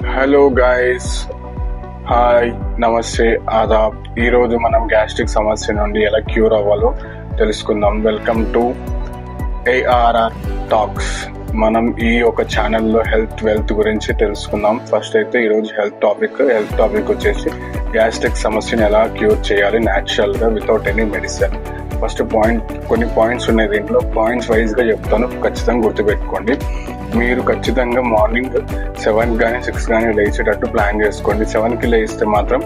Hello guys, hi, నమస్తే, ఆదాబ్. ఈరోజు మనం గ్యాస్ట్రిక్ సమస్య నుండి ఎలా క్యూర్ అవ్వాలో తెలుసుకుందాం. Welcome to ARR talks. మనం ఈ ఒక ఛానల్లో వెల్త్ గురించి తెలుసుకుందాం. ఫస్ట్ అయితే ఈరోజు హెల్త్ టాపిక్ వచ్చేసి గ్యాస్ట్రిక్ సమస్యను ఎలా క్యూర్ చేయాలి న్యాచురల్ గా వితౌట్ ఎనీ మెడిసిన్. ఫస్ట్ కొన్ని పాయింట్స్ ఉన్నాయి, దీంట్లో పాయింట్స్ వైజ్ గా చెప్తాను, ఖచ్చితంగా గుర్తుపెట్టుకోండి. మీరు ఖచ్చితంగా మార్నింగ్ 7 కానీ 6 కానీ లేచేటట్టు ప్లాన్ చేసుకోండి. 7కి లేస్తే మాత్రం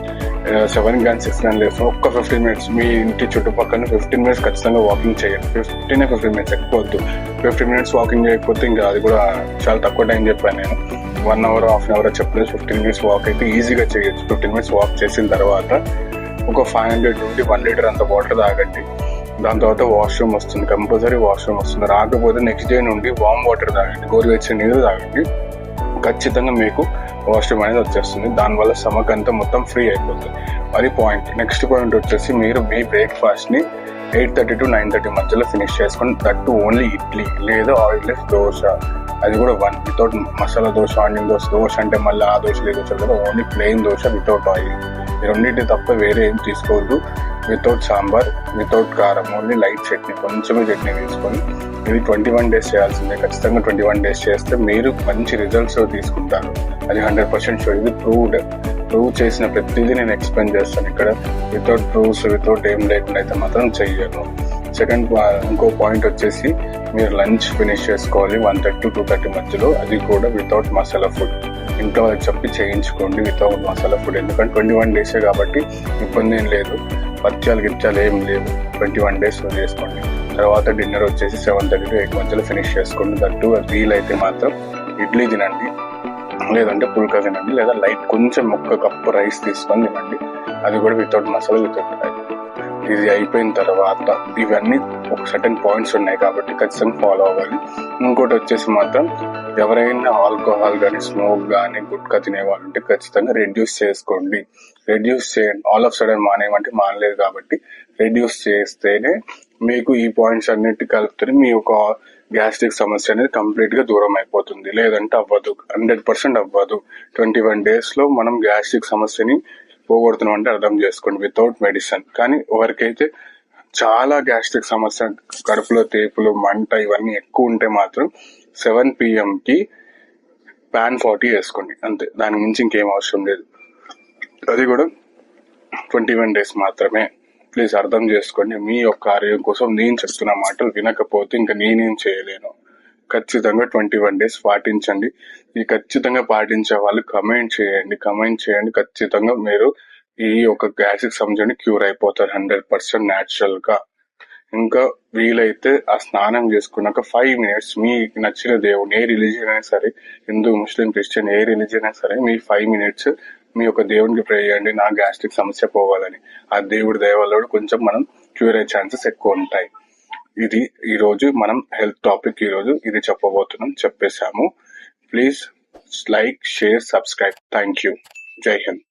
7 కానీ 6 కానీ లేస్తే ఒక్క 15 మినిట్స్ మీ ఇంటి చుట్టుపక్కల 15 మినిట్స్ ఖచ్చితంగా వాకింగ్ చేయండి. 15 మినిట్స్ ఎక్కువద్దు. 15 మినిట్స్ వాకింగ్ చేయకపోతే ఇంకా అది కూడా చాలా తక్కువ టైం చెప్పాను నేను. 1 అవర్ హాఫ్ అన్ అవర్ చెప్పలేదు. 15 మినిట్స్ వాక్ అయితే ఈజీగా చేయొచ్చు. 15 మినిట్స్ వాక్ చేసిన తర్వాత ఒక 500 నుండి 1 లీటర్ అంత వాటర్ తాగండి. దాని తర్వాత వాష్రూమ్ వస్తుంది, కంపల్సరీ వాష్రూమ్ వస్తుంది. రాకపోతే నెక్స్ట్ డే నుండి వామ్ వాటర్ తాగండి, గోరువెచ్చని నీరు తాగండి. ఖచ్చితంగా మీకు వాష్రూమ్ అనేది వచ్చేస్తుంది. దానివల్ల స్టమక్ అంతా మొత్తం ఫ్రీ అయిపోతుంది. అది పాయింట్. నెక్స్ట్ పాయింట్ వచ్చేసి మీరు మీ బ్రేక్ఫాస్ట్ ని 8:30 to 9:30 మధ్యలో ఫినిష్ చేసుకొని, దట్టు ఓన్లీ ఇడ్లీ లేదా ఆయిల్లెస్ దోశ, అది కూడా వితౌట్ మసాలా దోశ, ఆనియన్ దోశ. దోశ అంటే మళ్ళీ ఆ దోశ లేదు కదా, only plain dosa without oil. ఈ రెండింటి తప్ప వేరే ఏం తీసుకోవద్దు. వితౌట్ సాంబార్, వితౌట్ కారం, ఓన్లీ లైట్ చట్నీ, కొంచెమే చట్నీ తీసుకొని ఇది 21 days చేయాల్సిందే. ఖచ్చితంగా 21 days చేస్తే మీరు మంచి రిజల్ట్స్ తీసుకుంటారు. అది 100% షూర్. ఇది ప్రూవ్ చేసిన ప్రతిదీ నేను ఎక్స్ప్లెయిన్ చేస్తాను ఇక్కడ. వితౌట్ ప్రూవ్స్, వితౌట్ ఏం లేకుండా అయితే మాత్రం చెయ్యను. ఇంకో పాయింట్ వచ్చేసి మీరు లంచ్ ఫినిష్ చేసుకోవాలి 1:30 to 2:30 మధ్యలో. అది కూడా వితౌట్ మసాలా ఫుడ్. ఇంట్లో చెప్పి చేయించుకోండి వితౌట్ మసాలా ఫుడ్. ఎందుకంటే 21 days కాబట్టి ఇబ్బంది ఏం లేదు. గిత్యాలు ఏం లేవు. 21 days చేసుకోండి. తర్వాత డిన్నర్ వచ్చేసి 7:30 to 8 మధ్యలో ఫినిష్ చేసుకోండి. దట్టు వీలైతే మాత్రం ఇడ్లీ తినండి, లేదంటే పుల్కా తినండి, లేదా లైట్ కొంచెం ఒక కప్పు రైస్ తీసుకొని తినండి. అది కూడా వితౌట్ మసాలా, వితౌట్ రైస్. ఇది అయిపోయిన తర్వాత ఇవన్నీ ఒక సర్టెన్ పాయింట్స్ ఉన్నాయి కాబట్టి ఖచ్చితంగా ఫాలో అవ్వాలి. ఇంకోటి వచ్చేసి మాత్రం ఎవరైనా ఆల్కహాల్ కానీ, స్మోక్ కానీ, గుట్కా తినేవాళ్ళు ఉంటే ఖచ్చితంగా రెడ్యూస్ చేసుకోండి. రెడ్యూస్ చేయండి. ఆల్ ఆఫ్ సడన్ మానేయమంటే మానలేదు కాబట్టి రెడ్యూస్ చేస్తేనే మీకు ఈ పాయింట్స్ అన్నిటి కలుపుతుంది. మీ యొక్క గ్యాస్ట్రిక్ సమస్య అనేది కంప్లీట్ గా దూరం అయిపోతుంది. లేదంటే అవ్వదు, 100% అవ్వదు. 21 days లో మనం గ్యాస్ట్రిక్ సమస్యని పోగొడుతున్నాం అంటే అర్థం చేసుకోండి, వితౌట్ మెడిసిన్. కానీ ఎవరికైతే చాలా గ్యాస్ట్రిక్ సమస్య, కడుపులో తేపులు, మంట ఇవన్నీ ఎక్కువ ఉంటే మాత్రం 7 PM కి pan 40 వేసుకోండి, అంతే. దాని మించి ఇంకేం అవసరం లేదు. అది కూడా 21 days మాత్రమే. ప్లీజ్ అర్థం చేసుకోండి. మీ యొక్క ఆరోగ్యం కోసం నేను చెప్తున్న మాటలు వినకపోతే ఇంకా నేనేం చేయలేను. ఖచ్చితంగా 21 days పాటించండి. ఈ ఖచ్చితంగా పాటించే వాళ్ళు కమెంట్ చేయండి. ఖచ్చితంగా మీరు ఈ యొక్క గ్యాస్ట్రిక్ సమస్యని క్యూర్ అయిపోతారు 100% న్యాచురల్ గా. ఇంకా వీలైతే ఆ స్నానం చేసుకున్నాక 5 minutes మీకు నచ్చిన దేవుడు, ఏ రిలీజియన్ అయినా సరే, హిందూ, ముస్లిం, క్రిస్టియన్, ఏ రిలీజియన్ అయినా సరే, మీ 5 minutes మీ యొక్క దేవునికి ప్రే చేయండి, నా గ్యాస్ట్రిక్ సమస్య పోవాలని. ఆ దేవుడి దయ వల్ల కొంచెం మనం క్యూర్ అయ్యే ఛాన్సెస్ ఎక్కువ ఉంటాయి. ఇది ఈ రోజు మనం హెల్త్ టాపిక్. ఈ రోజు ఇది చెప్పేశాము. Please like, share, subscribe. Thank you. జై హింద్.